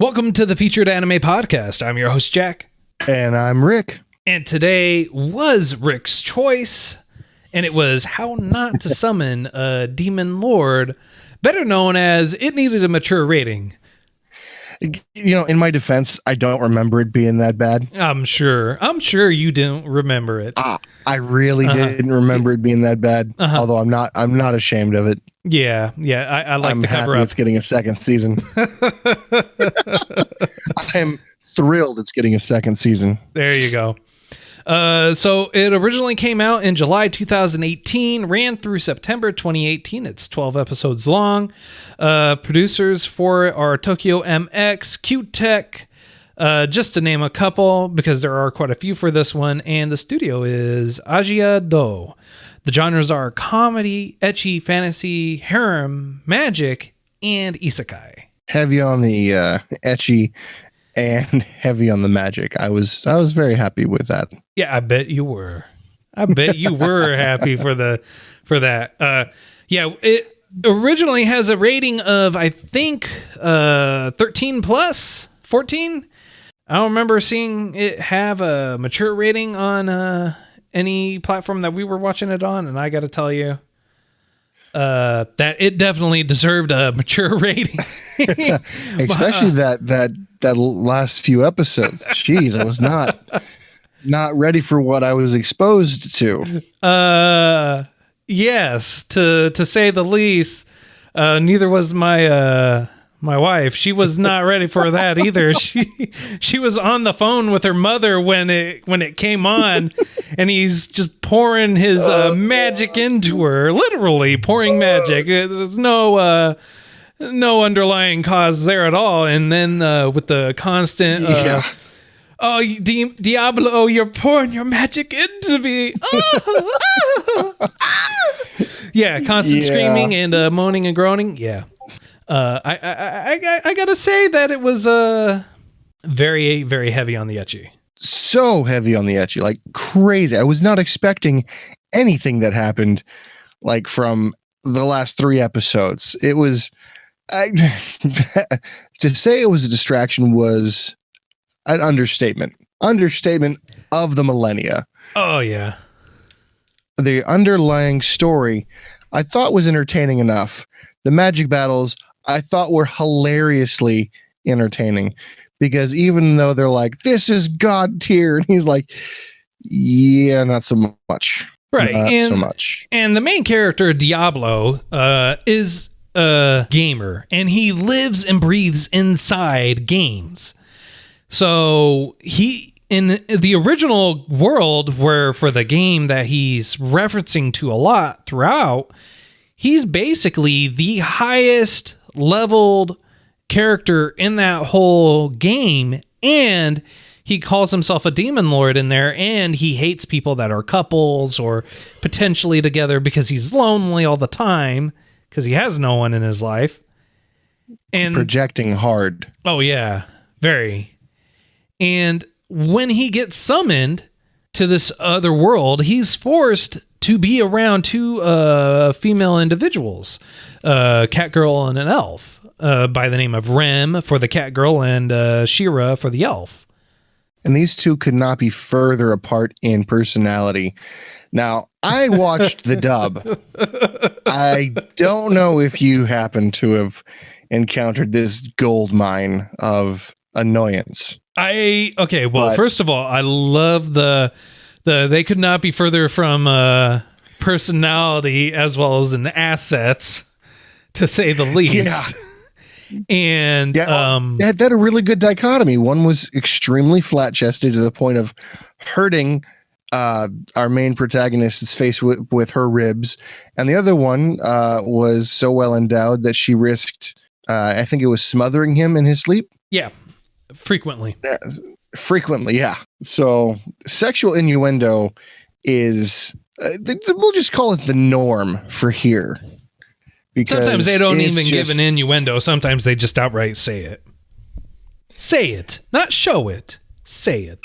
Welcome to the Featured Anime Podcast. I'm your host, Jack. And I'm Rick. And today was Rick's choice, and it was how not to summon a demon lord, better known as it needed a mature rating. You know, in my defense, I don't remember it being that bad. I'm sure you didn't remember it. I really didn't remember it being that bad. Although I'm not ashamed of it. Yeah. I like I'm the happy cover up. it's getting a second season. I'm thrilled it's getting a second season. There you go. So it originally came out in July 2018, ran through September 2018. It's 12 episodes long. Producers for it are Tokyo MX, Q-Tec, just to name a couple, because there are quite a few for this one. And the studio is Ajia-Do. The genres are comedy, ecchi, fantasy, harem, magic, and isekai. Heavy on the ecchi and heavy on the magic. I was very happy with that. Yeah, I bet you were. Happy for that. Yeah, it originally has a rating of, I think, 13 plus 14. I don't remember seeing it have a mature rating on any platform that we were watching it on, and I got to tell you that it definitely deserved a mature rating. Especially that last few episodes. Jeez, I was not ready for what I was exposed to. Yes, to say the least. Neither was my wife. She was not ready for that either. She was on the phone with her mother when it came on, and he's just pouring his magic into her, literally pouring magic. There's no underlying cause there at all. And then with the constant oh, Diablo, you're pouring your magic into me. Yeah, constant screaming and moaning and groaning. Yeah. I gotta say that it was very, very heavy on the ecchi. So heavy on the ecchi, like crazy. I was not expecting anything that happened, like from the last 3 episodes. It was, to say it was a distraction was an understatement. Understatement of the millennia. Oh yeah. The underlying story I thought was entertaining enough. The magic battles I thought were hilariously entertaining, because even though they're like, this is God tier, and he's like, yeah, not so much. Right. Not so much. And the main character, Diablo, is a gamer, and he lives and breathes inside games. So he, in the original world, where for the game that he's referencing to a lot throughout, he's basically the highest leveled character in that whole game, and he calls himself a demon lord in there, and he hates people that are couples or potentially together because he's lonely all the time because he has no one in his life. And projecting hard. Oh yeah, very. And when he gets summoned to this other world, he's forced to be around 2 female individuals, a cat girl and an elf, by the name of Rem for the cat girl and Shira for the elf. And these 2 could not be further apart in personality. Now, I watched the dub. I don't know if you happen to have encountered this gold mine of annoyance. First of all, I love the they could not be further from personality as well as in assets, to say the least. Yeah. And they had a really good dichotomy. One was extremely flat-chested to the point of hurting our main protagonist's face with her ribs, and the other one was so well endowed that she risked, I think it was smothering him in his sleep. Yeah, frequently. Frequently, yeah. So sexual innuendo is, we'll just call it the norm for here. Because sometimes they don't even give an innuendo. Sometimes they just outright say it. Say it, not show it. Say it.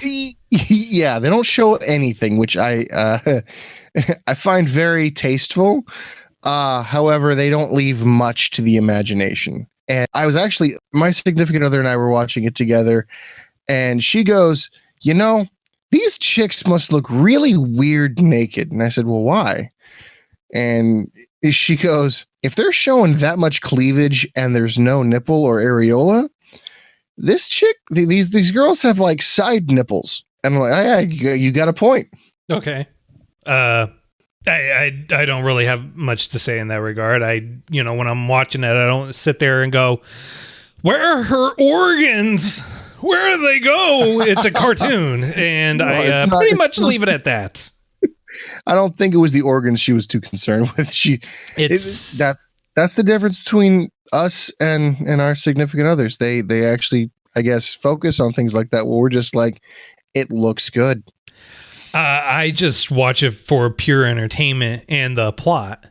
Yeah, they don't show anything, which I find very tasteful. However, they don't leave much to the imagination. And I was actually, my significant other and I were watching it together, and she goes, these chicks must look really weird naked. And I said, well, why? And she goes, if they're showing that much cleavage and there's no nipple or areola, this chick, these girls have like side nipples. And I'm like, you got a point. Okay. I don't really have much to say in that regard. When I'm watching it, I don't sit there and go, where are her organs? Where do they go? It's a cartoon. And I pretty much leave it at that. I don't think it was the organs she was too concerned with. That's the difference between us and our significant others. They actually, I guess, focus on things like that. Where we're just like, it looks good. I just watch it for pure entertainment and the plot.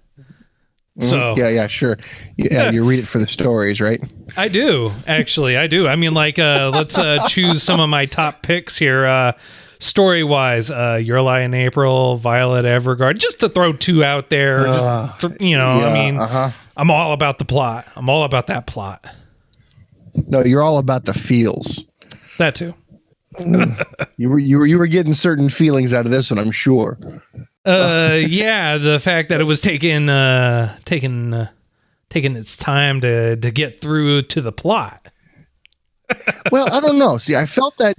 So yeah, sure. Yeah, you read it for the stories, right? I do, actually. I do. I mean, like, let's choose some of my top picks here. Story-wise, Your Lie in April, Violet Evergarden, just to throw two out there. I'm all about the plot. I'm all about that plot. No, you're all about the feels. That too. You were getting certain feelings out of this one, I'm sure. Yeah, the fact that it was taking its time to get through to the plot. Well, I don't know. See, I felt that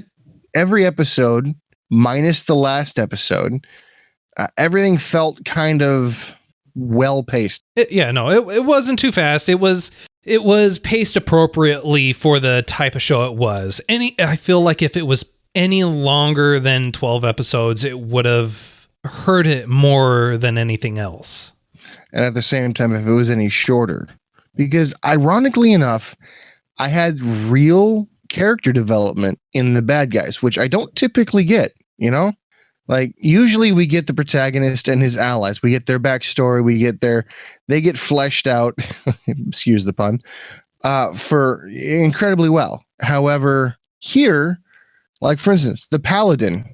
every episode, minus the last episode, everything felt kind of well paced. It wasn't too fast. It was paced appropriately for the type of show it was. I feel like if it was any longer than 12 episodes, it would have hurt it more than anything else. And at the same time, if it was any shorter, because ironically enough, I had real character development in the bad guys, which I don't typically get, Like usually we get the protagonist and his allies. We get their backstory. They get fleshed out, excuse the pun, for incredibly well. However, here, like for instance, the paladin,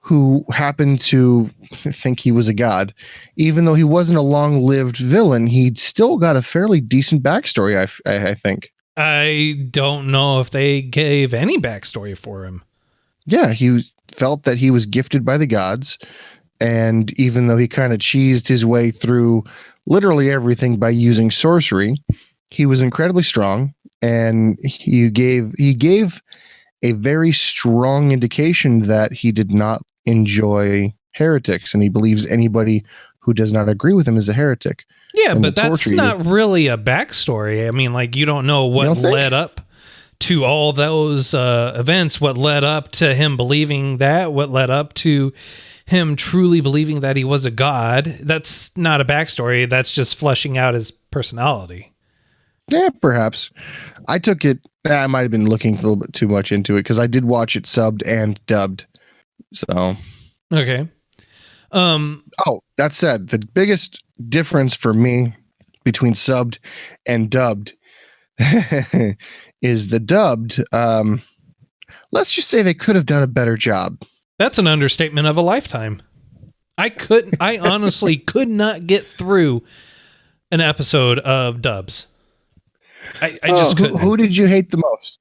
who happened to think he was a god, even though he wasn't a long-lived villain, he'd still got a fairly decent backstory, I think. I don't know if they gave any backstory for him. Yeah, he felt that he was gifted by the gods, and even though he kind of cheesed his way through literally everything by using sorcery, he was incredibly strong, and he gave a very strong indication that he did not enjoy heretics, and he believes anybody who does not agree with him is a heretic. Yeah, but that's not really a backstory. I mean, like, you don't know what led up to all those events, what led up to him believing that, what led up to him truly believing that he was a god. That's not a backstory. That's just fleshing out his personality. Yeah, perhaps. I took it, I might have been looking a little bit too much into it because I did watch it subbed and dubbed. So. Okay. That said, the biggest difference for me between subbed and dubbed is the dubbed. Let's just say they could have done a better job. That's an understatement of a lifetime. I honestly could not get through an episode of dubs. I just couldn't. Who did you hate the most?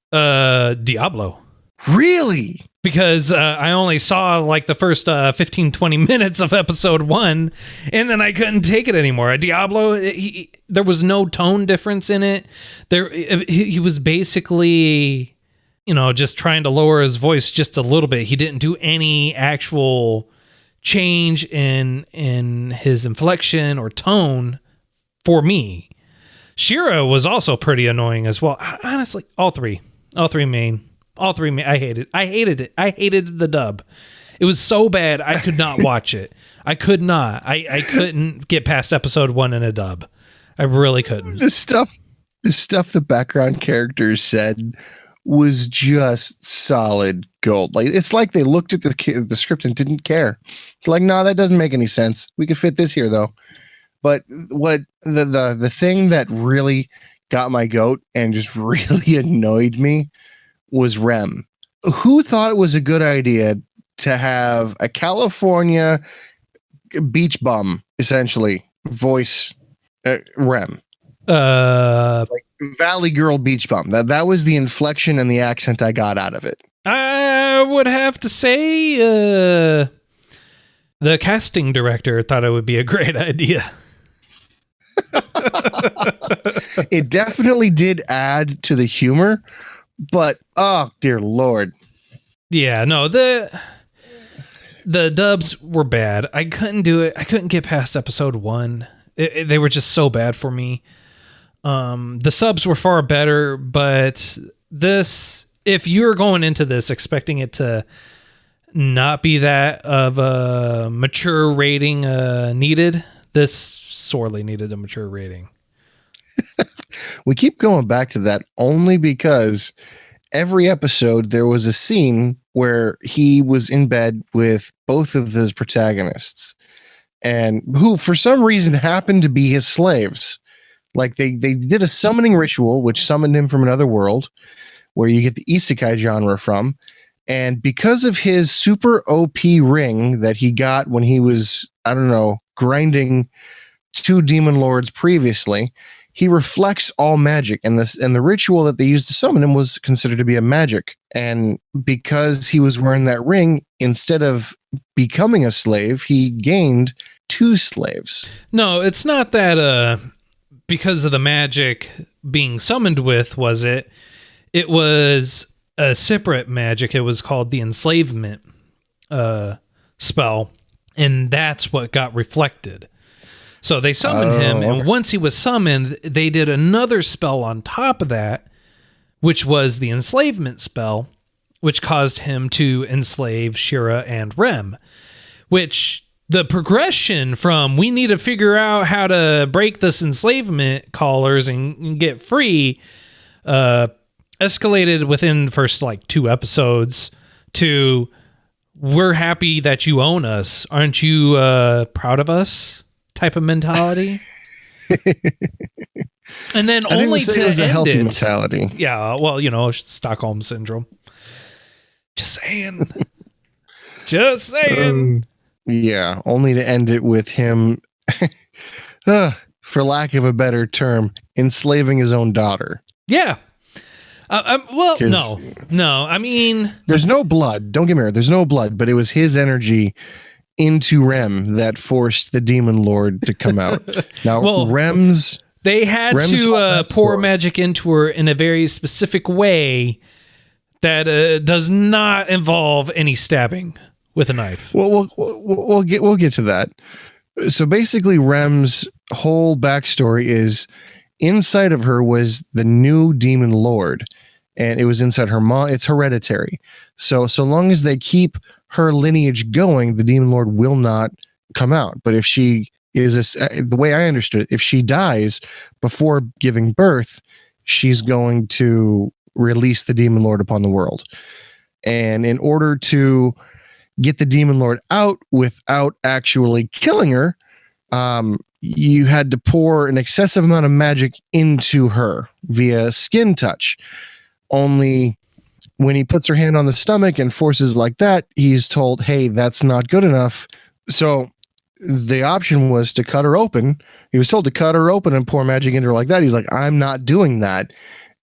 Diablo. Really? Because I only saw like the first 15, 20 minutes of episode 1, and then I couldn't take it anymore. Diablo, there was no tone difference in it. He was basically, just trying to lower his voice just a little bit. He didn't do any actual change in his inflection or tone for me. Shira was also pretty annoying as well. Honestly, all three main. I hated it. I hated the dub. It was so bad I could not watch it. I could not. I couldn't get past episode 1 in a dub. I really couldn't. The stuff the background characters said was just solid gold. Like, it's like they looked at the script and didn't care. Like, no, that doesn't make any sense. We could fit this here though. But what the thing that really got my goat and just really annoyed me was Rem. Who thought it was a good idea to have a California beach bum essentially voice Rem? Like Valley Girl Beach Bum. That was the inflection and the accent I got out of it. I would have to say the casting director thought it would be a great idea. It definitely did add to the humor, but oh dear Lord. Yeah, no, the dubs were bad. I couldn't do it. I couldn't get past episode 1. They were just so bad for me. The subs were far better, but this, if you're going into this expecting it to not be that of a mature rating needed, this sorely needed a mature rating. We keep going back to that only because every episode there was a scene where he was in bed with both of those protagonists, and who for some reason happened to be his slaves. Like they did a summoning ritual which summoned him from another world, where you get the isekai genre from. And because of his super OP ring that he got when he was, I don't know, grinding 2 demon lords previously, he reflects all magic, and the ritual that they used to summon him was considered to be a magic. And because he was wearing that ring, instead of becoming a slave, he gained 2 slaves. No, it's not that because of the magic being summoned with, was it? It was a separate magic. It was called the enslavement spell, and that's what got reflected. So they summoned him, and once he was summoned, they did another spell on top of that, which was the enslavement spell, which caused him to enslave Shira and Rem, which the progression from we need to figure out how to break this enslavement collars and get free escalated within the first like 2 episodes to we're happy that you own us. Aren't you proud of us? Type of mentality. And then I only say to it was a end healthy it. mentality. Yeah, well, you know, Stockholm syndrome. Just saying. Just saying. Yeah, only to end it with him, for lack of a better term, enslaving his own daughter. Yeah. Well, no. I mean, there's no blood. Don't get me wrong. There's no blood, but it was his energy into Rem that forced the demon lord to come out. Now, well, Rem's they had to pour magic into her in a very specific way that does not involve any stabbing with a knife. Well, we'll get to that. So basically, Rem's whole backstory is inside of her was the new demon lord, and it was inside her mom. It's hereditary. So long as they keep her lineage going, the demon lord will not come out. But if she is the way I understood it, if she dies before giving birth, she's going to release the demon lord upon the world. And in order to get the demon lord out without actually killing her, you had to pour an excessive amount of magic into her via skin touch. Only when he puts her hand on the stomach and forces like that, he's told, hey, that's not good enough. So the option was to cut her open. He was told to cut her open and pour magic into her like that. He's like, I'm not doing that.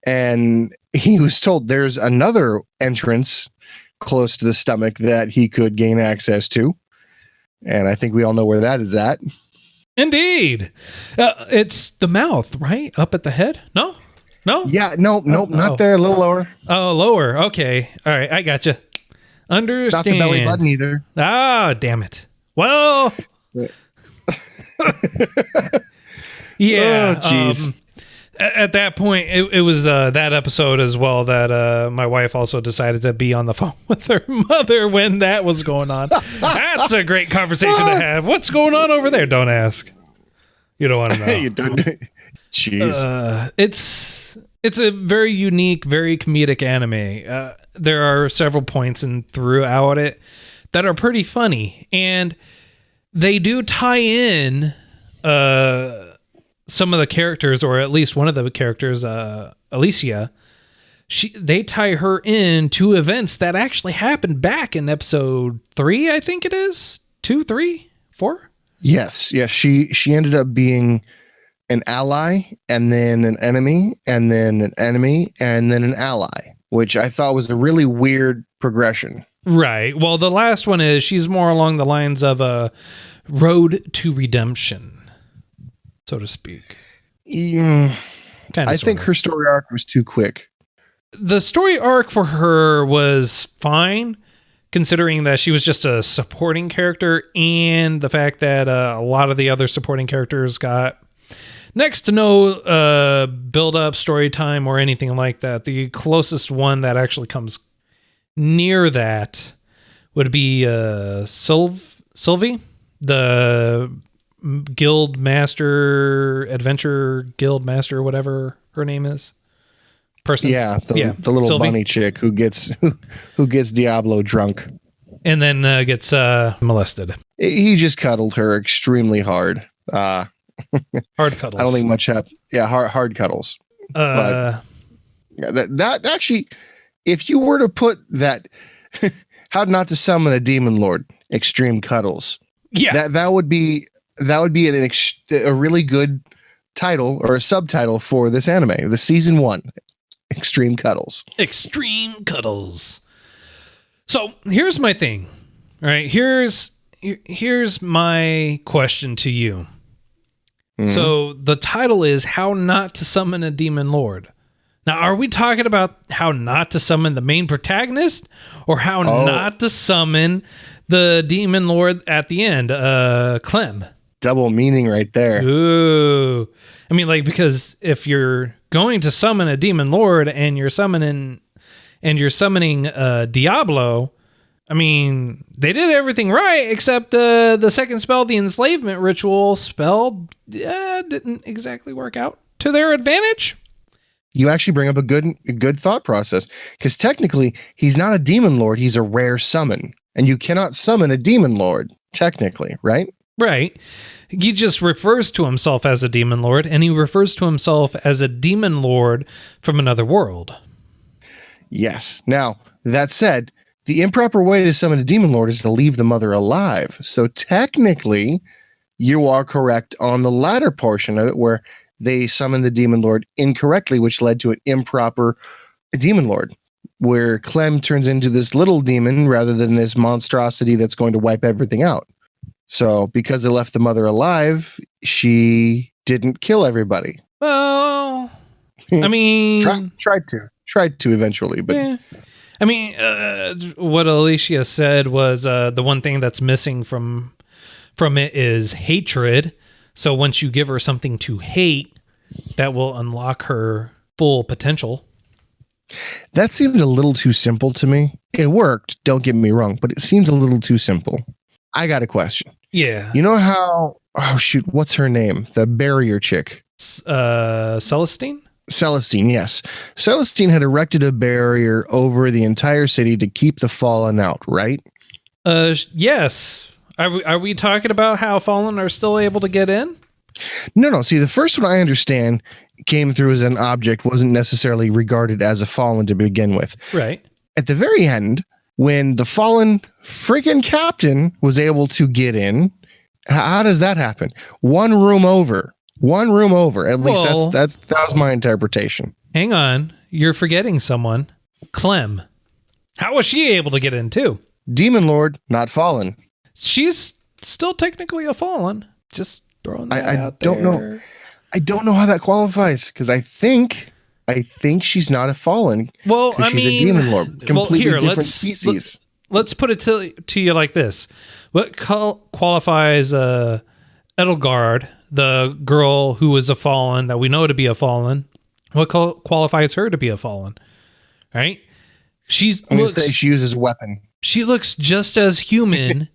And he was told there's another entrance close to the stomach that he could gain access to. And I think we all know where that is at. Indeed. It's the mouth, right? Up at the head? No? Yeah, nope, not there. A little lower. Oh, lower. Okay. All right. I gotcha. Understand. Not the belly button either. Ah, damn it. Well. Yeah. Oh, jeez. At that point, it was that episode as well that my wife also decided to be on the phone with her mother when that was going on. That's a great conversation to have. What's going on over there? Don't ask. You don't want to know. You don't. Jeez. It's a very unique, very comedic anime. There are several points throughout it that are pretty funny, and they do tie in some of the characters, or at least one of the characters, Alicia. They tie her in to events that actually happened back in episode 3, I think it is 2, 3, 4. Yes. She ended up being an ally, and then an enemy, and then an enemy, and then an ally, which I thought was a really weird progression. Right. Well, the last one is she's more along the lines of a road to redemption, so to speak. Yeah, I think her story arc was too quick. The story arc for her was fine, considering that she was just a supporting character, and the fact that a lot of the other supporting characters got next to no build-up story time or anything like that. The closest one that actually comes near that would be Sylvie, the guild master, adventure guild master, whatever her name is. Person. Yeah, the little Sylvie. bunny chick who gets Diablo drunk and then gets molested. He just cuddled her extremely hard. Hard cuddles. I don't think much happened. Yeah, hard cuddles. But yeah, that actually, if you were to put that, how not to summon a demon lord, extreme cuddles. Yeah, that would be a really good title or a subtitle for this anime, the season 1. Extreme cuddles. Extreme cuddles. So here's my thing. All right, here's my question to you. Mm-hmm. So the title is How Not to Summon a Demon Lord. Now, are we talking about how not to summon the main protagonist or how not to summon the demon lord at the end? Clem. Double meaning right there. Ooh. I mean, like, because if you're going to summon a demon lord and you're summoning Diablo, I mean, they did everything right except the second spell, the enslavement ritual spell, didn't exactly work out to their advantage. You actually bring up a good thought process, because technically he's not a demon lord, he's a rare summon, and you cannot summon a demon lord technically, right? Right. He just refers to himself as a demon lord, and he refers to himself as a demon lord from another world. Yes. Now, that said, the improper way to summon a demon lord is to leave the mother alive. So technically, you are correct on the latter portion of it, where they summoned the demon lord incorrectly, which led to an improper demon lord, where Clem turns into this little demon rather than this monstrosity that's going to wipe everything out. So because they left the mother alive, she didn't kill everybody. Well, I mean, tried to eventually, but yeah. I mean, what Alicia said was the one thing that's missing from it is hatred. So once you give her something to hate, that will unlock her full potential. That seemed a little too simple to me. It worked, don't get me wrong, but it seemed a little too simple. I got a question. Yeah. You know how, what's her name? The barrier chick. Celestine? Celestine, yes. Celestine had erected a barrier over the entire city to keep the fallen out, right? Yes. Are we talking about how fallen are still able to get in? No. See, the first one I understand came through as an object, wasn't necessarily regarded as a fallen to begin with. Right. At the very end, when the fallen freaking captain was able to get in, how does that happen? One room over. At least that was my interpretation. Hang on. You're forgetting someone. Clem. How was she able to get in too? Demon Lord, not fallen. She's still technically a fallen. Just throwing that out there. Don't know. I don't know how that qualifies, because I think she's not a fallen. Well, I she's mean, a demon lord, completely different species. Let's put it to you like this: what qualifies Edelgard, the girl who is a fallen that we know to be a fallen? What qualifies her to be a fallen? Right? I'm gonna say she uses a weapon. She looks just as human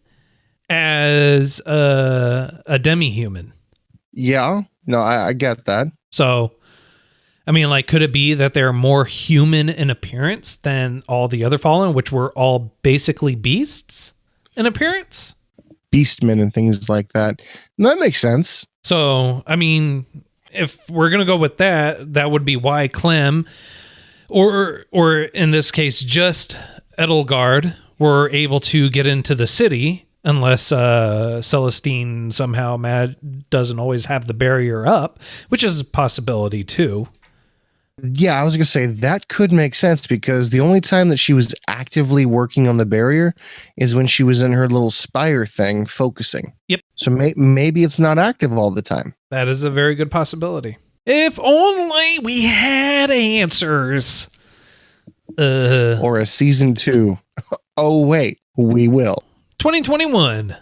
as a demi-human. Yeah, no, I get that. So, I mean, like, could it be that they're more human in appearance than all the other fallen, which were all basically beasts in appearance? Beastmen and things like that. That makes sense. So, I mean, if we're going to go with that, that would be why Clem, or in this case, just Edelgard, were able to get into the city, unless Celestine somehow doesn't always have the barrier up, which is a possibility too. Yeah, I was going to say that could make sense because the only time that she was actively working on the barrier is when she was in her little spire thing focusing. Yep. So maybe it's not active all the time. That is a very good possibility. If only we had answers. Or a season 2. Oh, wait, we will. 2021.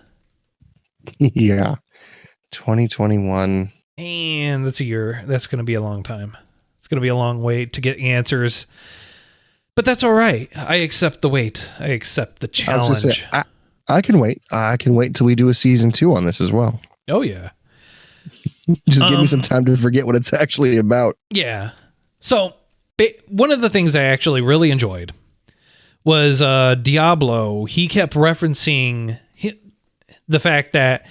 Yeah. 2021. And that's a year. That's going to be a long time. Going to be a long wait to get answers, but that's all right. I accept the wait. I accept the challenge. I can wait. I can wait until we do a season 2 on this as well. Oh yeah. Just give me some time to forget what it's actually about. Yeah. So one of the things I actually really enjoyed was Diablo. He kept referencing the fact that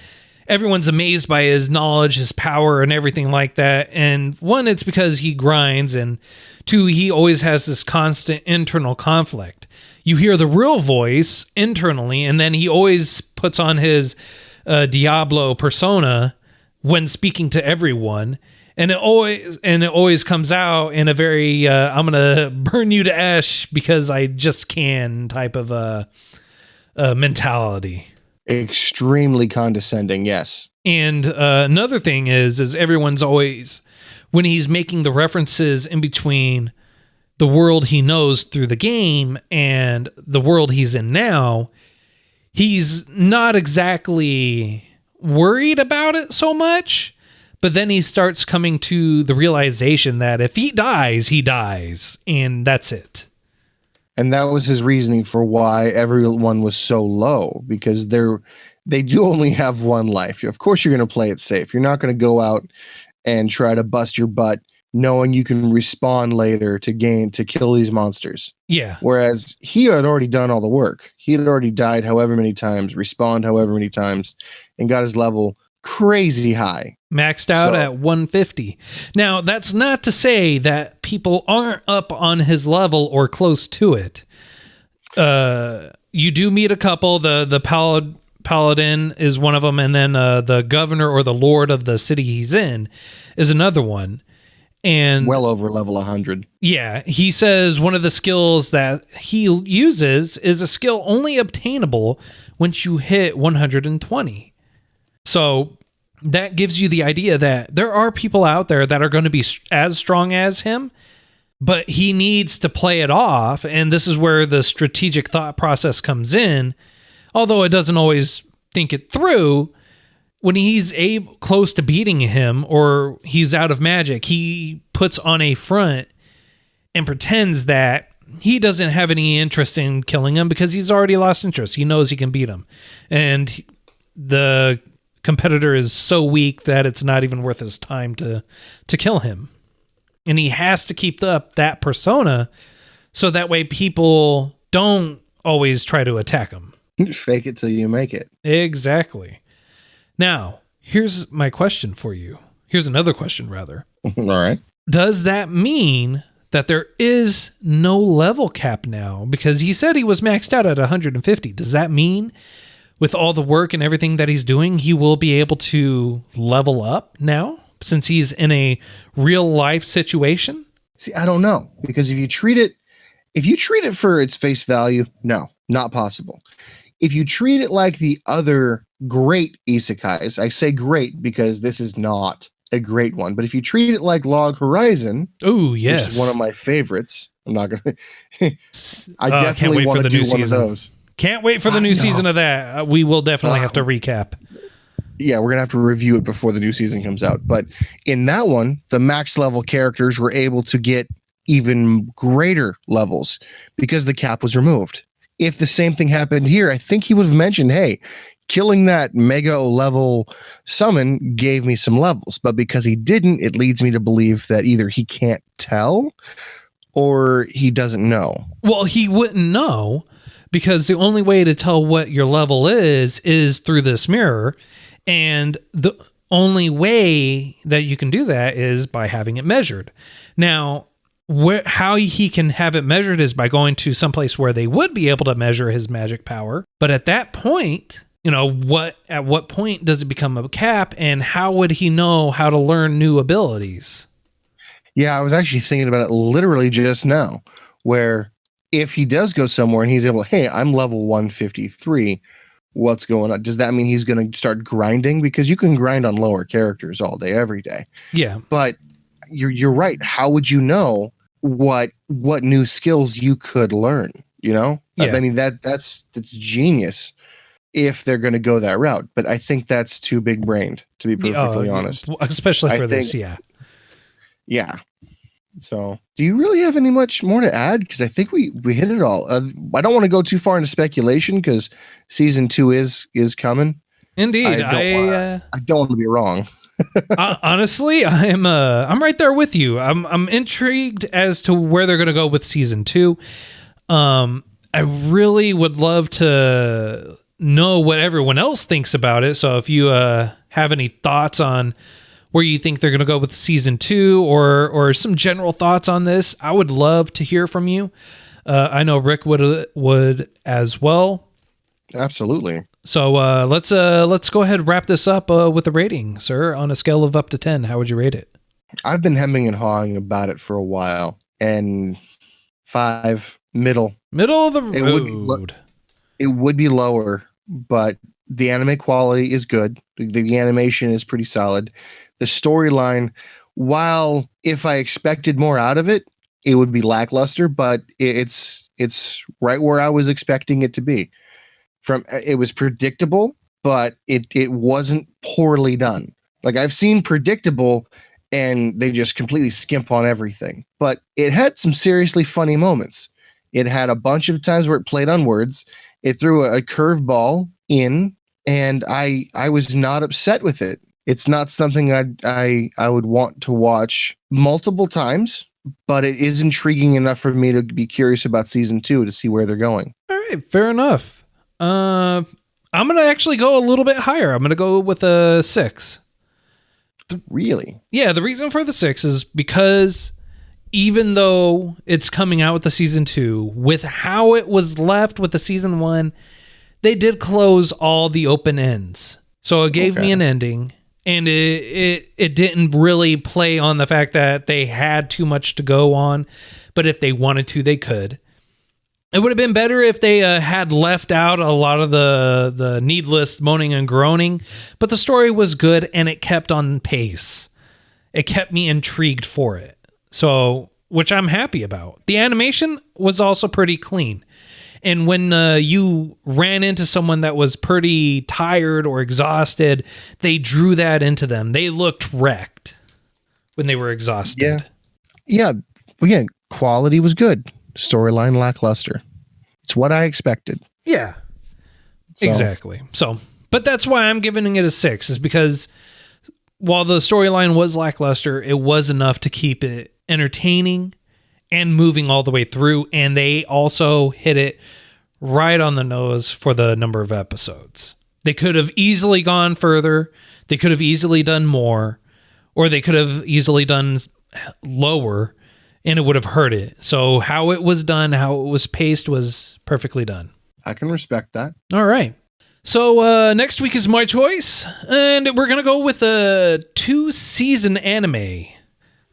everyone's amazed by his knowledge, his power, and everything like that. And one, it's because he grinds, and two, he always has this constant internal conflict. You hear the real voice internally, and then he always puts on his Diablo persona when speaking to everyone. And it always comes out in a very I'm gonna burn you to ash because I just can type of mentality. Extremely condescending, yes. And another thing is everyone's always, when he's making the references in between the world he knows through the game and the world he's in now, he's not exactly worried about it so much, but then he starts coming to the realization that if he dies, he dies, and that's it. And that was his reasoning for why everyone was so low, because they do only have one life. Of course, you're going to play it safe. You're not going to go out and try to bust your butt knowing you can respawn later to kill these monsters. Yeah. Whereas he had already done all the work. He had already died however many times, respawned however many times, and got his level crazy high. Maxed out at 150. Now, that's not to say that people aren't up on his level or close to it. You do meet a couple. The paladin is one of them, and then the governor or the lord of the city he's in is another one. And well over level 100. Yeah, he says one of the skills that he uses is a skill only obtainable once you hit 120. So that gives you the idea that there are people out there that are going to be as strong as him, but he needs to play it off. And this is where the strategic thought process comes in. Although it doesn't always think it through, when he's close to beating him or he's out of magic, he puts on a front and pretends that he doesn't have any interest in killing him because he's already lost interest. He knows he can beat him. And the competitor is so weak that it's not even worth his time to kill him. And he has to keep up that persona so that way people don't always try to attack him. Fake it till you make it. Exactly. Now, here's my question for you. Here's another question, rather. All right. Does that mean that there is no level cap now? Because he said he was maxed out at 150. Does that mean with all the work and everything that he's doing, he will be able to level up now since he's in a real life situation? See, I don't know, because if you treat it for its face value, no, not possible. If you treat it like the other great isekais, I say great because this is not a great one, but if you treat it like Log Horizon, oh yes, which is one of my favorites, I'm not gonna. I definitely want to do one of those. Can't wait for the new season of that. We will definitely have to recap. Yeah, we're gonna have to review it before the new season comes out. But in that one, the max level characters were able to get even greater levels because the cap was removed. If the same thing happened here, I think he would have mentioned, hey, killing that mega level summon gave me some levels. But because he didn't, it leads me to believe that either he can't tell or he doesn't know. Well, he wouldn't know because the only way to tell what your level is through this mirror. And the only way that you can do that is by having it measured. Now, how he can have it measured is by going to someplace where they would be able to measure his magic power. But at that point, at what point does it become a cap, and how would he know how to learn new abilities? Yeah, I was actually thinking about it literally just now, where if he does go somewhere and he's able, hey, I'm level 153, what's going on? Does that mean he's going to start grinding? Because you can grind on lower characters all day, every day. Yeah. But you're right. How would you know what new skills you could learn? Yeah. I mean, that's genius if they're going to go that route. But I think that's too big brained, to be perfectly honest. Especially for this, yeah. Yeah. So, do you really have any much more to add? Because I think we hit it all. I don't want to go too far into speculation because season 2 is coming. Indeed, I don't want to be wrong. Honestly, I'm right there with you. I'm intrigued as to where they're going to go with season 2. I really would love to know what everyone else thinks about it. So if you have any thoughts on where you think they're going to go with season 2 or some general thoughts on this, I would love to hear from you. I know Rick would as well. Absolutely. So let's go ahead and wrap this up with a rating, sir. On a scale of up to 10, how would you rate it? I've been hemming and hawing about it for a while, and 5, middle of the road. It would be lower, but the anime quality is good. The animation is pretty solid. The storyline, while if I expected more out of it, it would be lackluster, but it's right where I was expecting it to be. It was predictable, but it wasn't poorly done. Like, I've seen predictable and they just completely skimp on everything, but it had some seriously funny moments. It had a bunch of times where it played on words. It threw a curveball in, and I was not upset with it. It's not something I would want to watch multiple times, but it is intriguing enough for me to be curious about season 2 to see where they're going. All right, fair enough. I'm going to actually go a little bit higher. I'm going to go with a 6. Really? Yeah, the reason for the 6 is because even though it's coming out with the season 2, with how it was left with the season 1, they did close all the open ends. So it gave me an ending, and it didn't really play on the fact that they had too much to go on, but if they wanted to, they could. It would have been better if they had left out a lot of the needless moaning and groaning, but the story was good and it kept on pace. It kept me intrigued for it. So, which I'm happy about. The animation was also pretty clean. And when you ran into someone that was pretty tired or exhausted, they drew that into them. They looked wrecked when they were exhausted. Yeah. Again, quality was good. Storyline lackluster. It's what I expected. Yeah. So. Exactly. So, but that's why I'm giving it a 6, is because while the storyline was lackluster, it was enough to keep it entertaining and moving all the way through, and they also hit it right on the nose for the number of episodes. They could have easily gone further, they could have easily done more, or they could have easily done lower, and it would have hurt it. So how it was done, how it was paced, was perfectly done. I can respect that. All right. So next week is my choice, and we're going to go with a 2-season anime.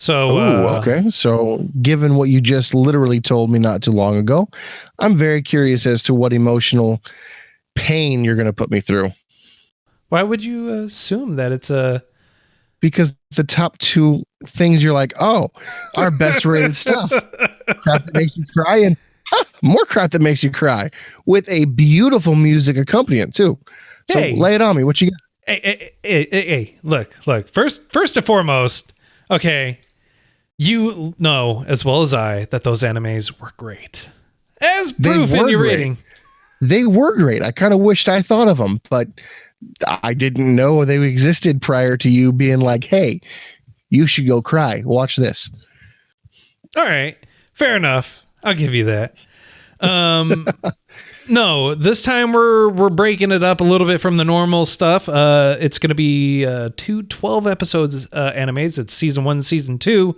So, okay. So, given what you just literally told me not too long ago, I'm very curious as to what emotional pain you're going to put me through. Why would you assume that it's a... Because the top 2 things you're like, oh, our best rated stuff. Crap that makes you cry, and more crap that makes you cry, with a beautiful music accompaniment too. So lay it on me. What you got? Hey, look. First and foremost, okay, you know as well as I that those animes were great. As proof in your rating. They were great. I kind of wished I thought of them, but I didn't know they existed prior to you being like, hey, you should go cry. Watch this. All right. Fair enough. I'll give you that. No, this time we're breaking it up a little bit from the normal stuff. It's going to be 2 12 episodes animes. It's season 1, season 2.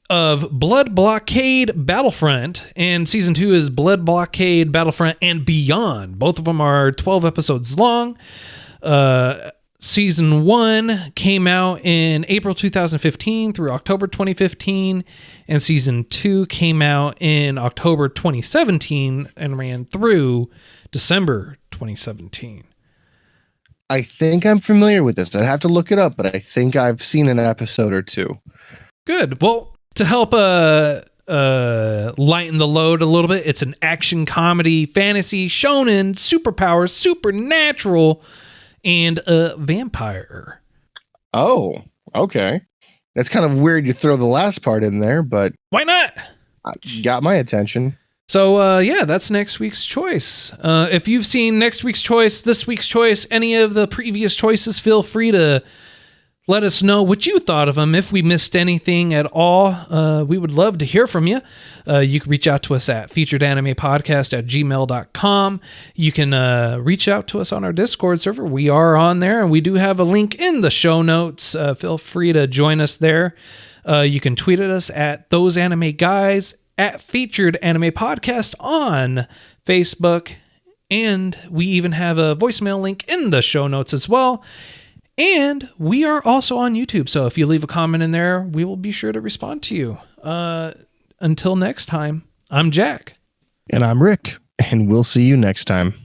of Blood Blockade Battlefront, and season 2 is Blood Blockade Battlefront and Beyond. Both of them are 12 episodes long. Season 1 came out in April 2015 through October 2015, and season 2 came out in October 2017 and ran through December 2017. I think I'm familiar with this. I'd have to look it up, but I think I've seen an episode or two. Good. Well, to help lighten the load a little bit, it's an action comedy, fantasy, shonen, superpowers, supernatural, and a vampire. Oh, okay. That's kind of weird you throw the last part in there, but why not? Got my attention. So, yeah, that's next week's choice. If you've seen next week's choice, this week's choice, any of the previous choices, feel free to let us know what you thought of them. If we missed anything at all, we would love to hear from you. You can reach out to us at featuredanimepodcast@gmail.com. You can reach out to us on our Discord server. We are on there, and we do have a link in the show notes. Feel free to join us there. You can tweet at us at Those Anime Guys, at Featured Anime Podcast on Facebook, and we even have a voicemail link in the show notes as well. And we are also on YouTube, so if you leave a comment in there, we will be sure to respond to you. Until next time, I'm Jack. And I'm Rick, and we'll see you next time.